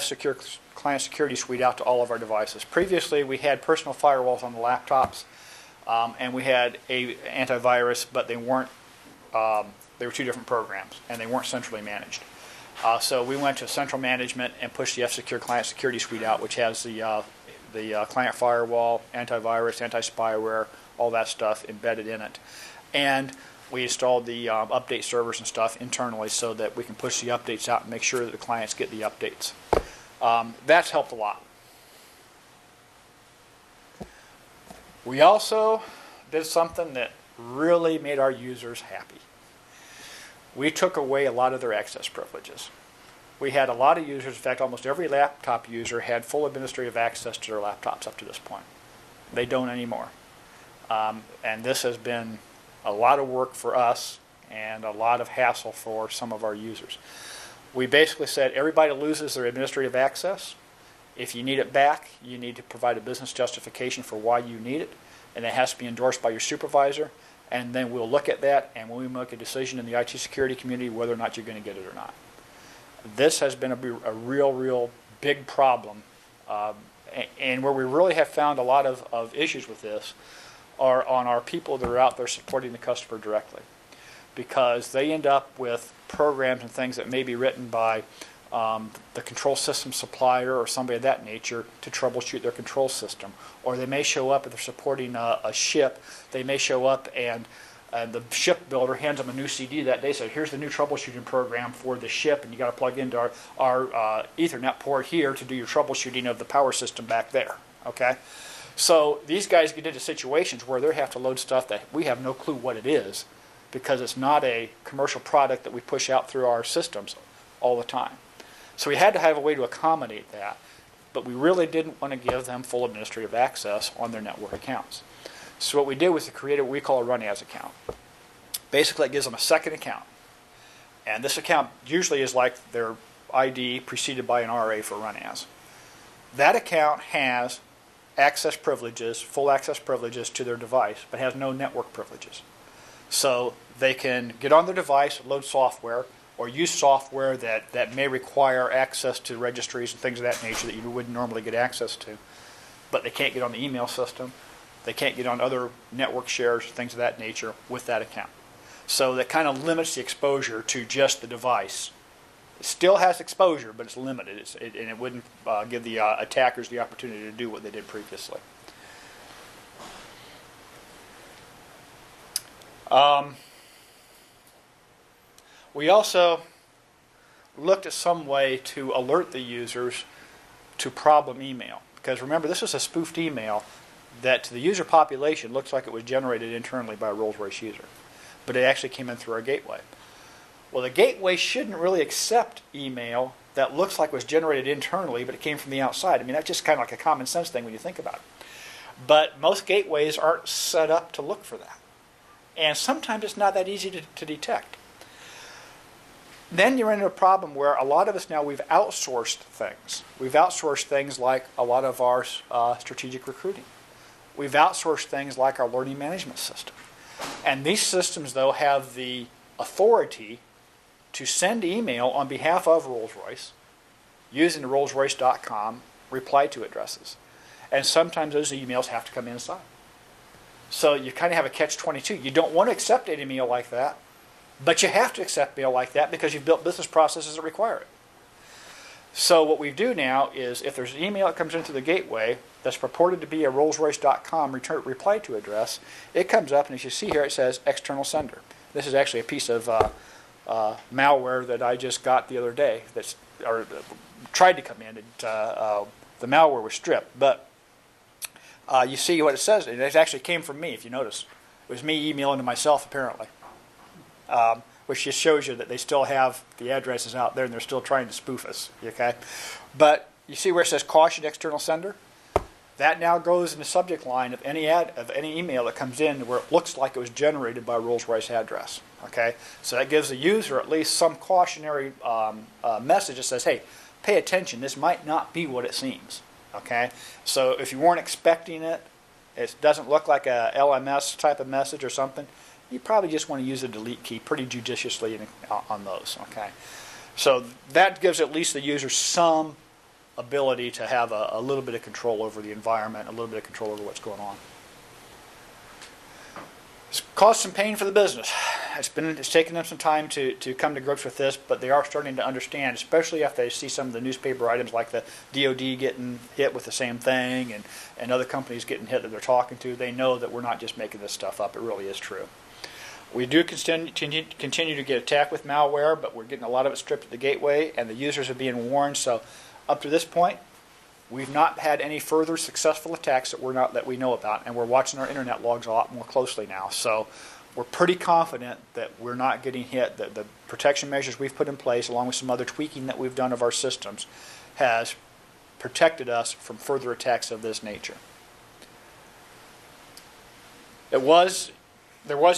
secure client security suite out to all of our devices. Previously, we had personal firewalls on the laptops, and we had a antivirus, but they weren't. They were two different programs, and they weren't centrally managed. So we went to central management and pushed the F-Secure Client Security Suite out, which has the client firewall, antivirus, anti-spyware, all that stuff embedded in it. And we installed the update servers and stuff internally so that we can push the updates out and make sure that the clients get the updates. That's helped a lot. We also did something that really made our users happy. We took away a lot of their access privileges. We had a lot of users, in fact almost every laptop user had full administrative access to their laptops up to this point. They don't anymore. And this has been a lot of work for us and a lot of hassle for some of our users. We basically said everybody loses their administrative access. If you need it back, you need to provide a business justification for why you need it, and it has to be endorsed by your supervisor, and then we'll look at that, and when we make a decision in the IT security community whether or not you're going to get it or not. This has been a real big problem, and where we really have found a lot of issues with this are on our people that are out there supporting the customer directly, because they end up with programs and things that may be written by the control system supplier or somebody of that nature to troubleshoot their control system. Or they may show up if they're supporting a ship. They may show up and the shipbuilder hands them a new CD that day, says, here's the new troubleshooting program for the ship, and you got to plug into our Ethernet port here to do your troubleshooting of the power system back there. Okay? So these guys get into situations where they have to load stuff that we have no clue what it is, because it's not a commercial product that we push out through our systems all the time. So we had to have a way to accommodate that, but we really didn't want to give them full administrative access on their network accounts. So what we did was to create what we call a run as account. Basically, it gives them a second account. And this account usually is like their ID preceded by an RA for run as. That account has access privileges, full access privileges to their device, but has no network privileges. So they can get on their device, load software, or use software that may require access to registries and things of that nature that you wouldn't normally get access to. But they can't get on the email system. They can't get on other network shares, things of that nature with that account. So that kind of limits the exposure to just the device. It still has exposure, but it's limited, and it wouldn't give the attackers the opportunity to do what they did previously. We also looked at some way to alert the users to problem email. Because remember, this is a spoofed email that to the user population looks like it was generated internally by a Rolls-Royce user. But it actually came in through our gateway. Well, the gateway shouldn't really accept email that looks like it was generated internally, but it came from the outside. I mean, that's just kind of like a common sense thing when you think about it. But most gateways aren't set up to look for that. And sometimes it's not that easy to detect. Then you're into a problem where a lot of us now, we've outsourced things. We've outsourced things like a lot of our strategic recruiting. We've outsourced things like our learning management system. And these systems, though, have the authority to send email on behalf of Rolls-Royce using the Rolls-Royce.com reply-to addresses. And sometimes those emails have to come inside. So you kind of have a catch-22. You don't want to accept an email like that, but you have to accept mail like that because you've built business processes that require it. So what we do now is if there's an email that comes into the gateway that's purported to be a Rolls-Royce.com reply-to address, it comes up, and as you see here, it says external sender. This is actually a piece of malware that I just got the other day or tried to come in. The malware was stripped, but you see what it says. It actually came from me, if you notice. It was me emailing to myself, apparently, which just shows you that they still have the addresses out there and they're still trying to spoof us. Okay, but you see where it says caution external sender? That now goes in the subject line of any email that comes in where it looks like it was generated by a Rolls-Royce address. Okay, so that gives the user at least some cautionary message that says, hey, pay attention, this might not be what it seems. Okay, so if you weren't expecting it, it doesn't look like a LMS type of message or something, you probably just want to use a delete key pretty judiciously on those. Okay, so that gives at least the user some ability to have a little bit of control over the environment, a little bit of control over what's going on. It's caused some pain for the business. It's taken them some time to come to grips with this, but they are starting to understand, especially if they see some of the newspaper items like the DoD getting hit with the same thing and other companies getting hit that they're talking to. They know that we're not just making this stuff up. It really is true. We do continue to get attacked with malware, but we're getting a lot of it stripped at the gateway, and the users are being warned. So up to this point, we've not had any further successful attacks that we know about, and we're watching our internet logs a lot more closely now. So we're pretty confident that we're not getting hit, that the protection measures we've put in place, along with some other tweaking that we've done of our systems, has protected us from further attacks of this nature. There was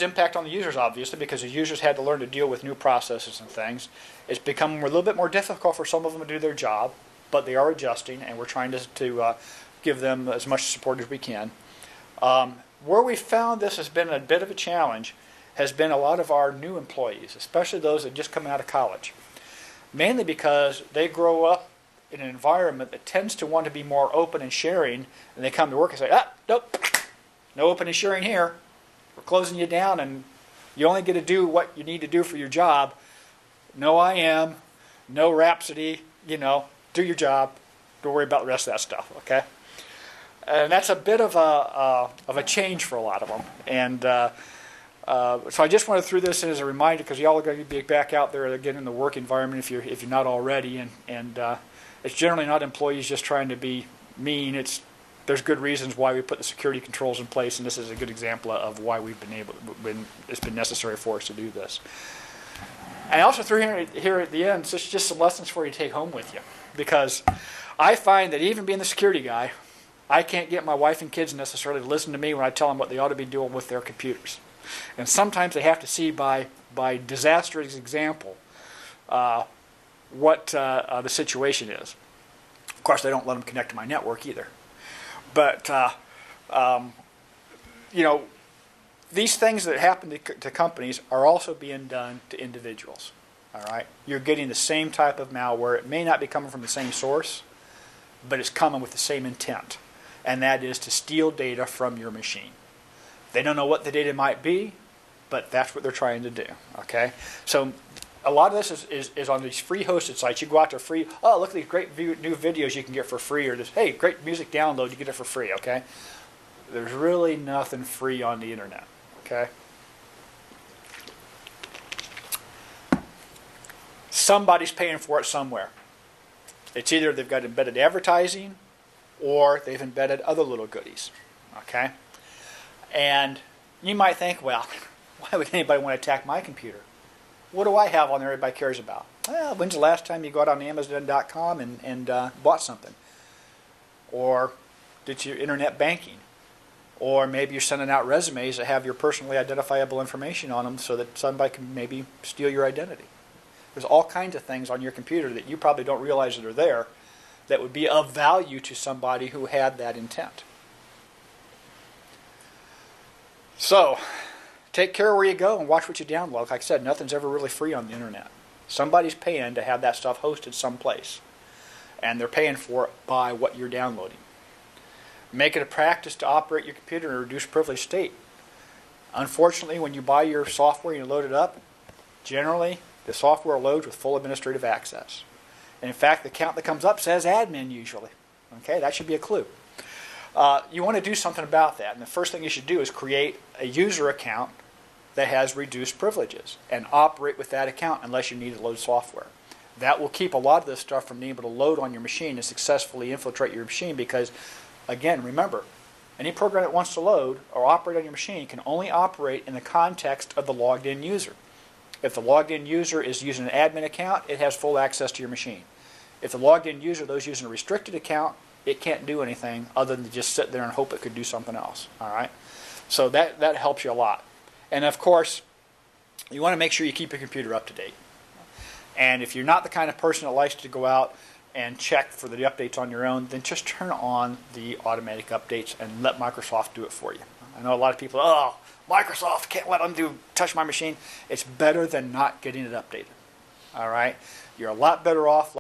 impact on the users, obviously, because the users had to learn to deal with new processes and things. It's become a little bit more difficult for some of them to do their job, but they are adjusting, and we're trying to give them as much support as we can. Where we found this has been a bit of a challenge has been a lot of our new employees, especially those that just come out of college. Mainly because they grow up in an environment that tends to want to be more open and sharing, and they come to work and say, nope, no open and sharing here. We're closing you down, and you only get to do what you need to do for your job. No IM, no Rhapsody, do your job. Don't worry about the rest of that stuff, okay? And that's a bit of a change for a lot of them. And so I just wanted to throw this in as a reminder, because y'all are going to be back out there again in the work environment if you're not already. And it's generally not employees just trying to be mean. There's good reasons why we put the security controls in place, and this is a good example of why it's been necessary for us to do this. And I also threw here at the end just some lessons for you to take home with you, because I find that even being the security guy, I can't get my wife and kids necessarily to listen to me when I tell them what they ought to be doing with their computers. And sometimes they have to see by disastrous example what the situation is. Of course, they don't let them connect to my network either. But, these things that happen to companies are also being done to individuals. All right? You're getting the same type of malware. It may not be coming from the same source, but it's coming with the same intent. And that is to steal data from your machine. They don't know what the data might be, but that's what they're trying to do. Okay? So a lot of this is on these free hosted sites. You go out to free, look at these great new videos you can get for free, or this, hey, great music download, you get it for free, okay? There's really nothing free on the internet, okay? Somebody's paying for it somewhere. It's either they've got embedded advertising, or they've embedded other little goodies, okay? And you might think, well, why would anybody want to attack my computer? What do I have on there everybody cares about? Well, when's the last time you got on Amazon.com and bought something? Or did your internet banking? Or maybe you're sending out resumes that have your personally identifiable information on them so that somebody can maybe steal your identity. There's all kinds of things on your computer that you probably don't realize that are there that would be of value to somebody who had that intent. So, take care where you go and watch what you download. Like I said, nothing's ever really free on the internet. Somebody's paying to have that stuff hosted someplace. And they're paying for it by what you're downloading. Make it a practice to operate your computer in a reduced privilege state. Unfortunately, when you buy your software and you load it up, generally the software loads with full administrative access. And in fact, the account that comes up says admin usually. Okay, that should be a clue. You want to do something about that. And the first thing you should do is create a user account that has reduced privileges and operate with that account unless you need to load software. That will keep a lot of this stuff from being able to load on your machine and successfully infiltrate your machine because, again, remember, any program that wants to load or operate on your machine can only operate in the context of the logged in user. If the logged in user is using an admin account, it has full access to your machine. If the logged in user, though, is using a restricted account, it can't do anything other than just sit there and hope it could do something else. All right? So that helps you a lot. And of course, you want to make sure you keep your computer up to date. And if you're not the kind of person that likes to go out and check for the updates on your own, then just turn on the automatic updates and let Microsoft do it for you. I know a lot of people, Microsoft, can't let them touch my machine. It's better than not getting it updated. All right? You're a lot better off